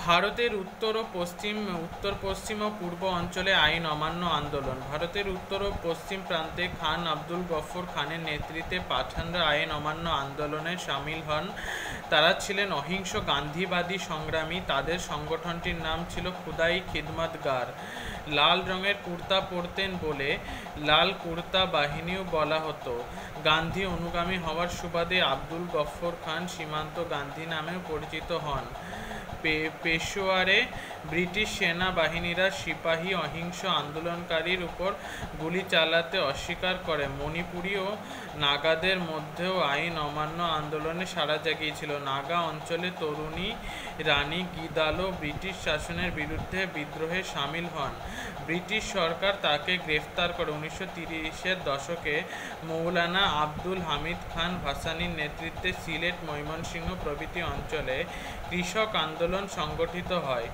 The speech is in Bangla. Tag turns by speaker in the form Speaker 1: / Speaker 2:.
Speaker 1: ভারতের উত্তর পশ্চিম ও পূর্ব অঞ্চলে আইন অমান্য আন্দোলন। ভারতের উত্তর ও পশ্চিম প্রান্তে খান আব্দুল গফর খানের নেতৃত্বে পাঠানরা আইন অমান্য আন্দোলনে সামিল হন। তারা ছিলেন অহিংস গান্ধীবাদী সংগ্রামী। তাদের সংগঠনটির নাম ছিল খুদাই খিদমতগার। লাল রঙের কুর্তা পরতেন বলে লাল কুর্তা বাহিনীও বলা হতো। গান্ধী অনুগামী হওয়ার সুবাদে আব্দুল গফর খান সীমান্ত গান্ধী নামেও পরিচিত হন। পেশোয়ারে ব্রিটিশ সেনাবাহিনীরা সিপাহী অহিংস আন্দোলনকারীর উপর গুলি চালাতে অস্বীকার করে। মণিপুরী ও নাগাদের মধ্যেও আইন অমান্য আন্দোলনে সাড়া জাগিয়েছিল। নাগা অঞ্চলে তরুণী রানী গিদালো ব্রিটিশ শাসনের বিরুদ্ধে বিদ্রোহে সামিল হন। ব্রিটিশ সরকার তাকে গ্রেফতার করে। 1930-এর দশকে মৌলানা আব্দুল হামিদ খান ভাসানীর নেতৃত্বে সিলেট, ময়মনসিংহ প্রভৃতি অঞ্চলে কৃষক আন্দোলন সংগঠিত হয়।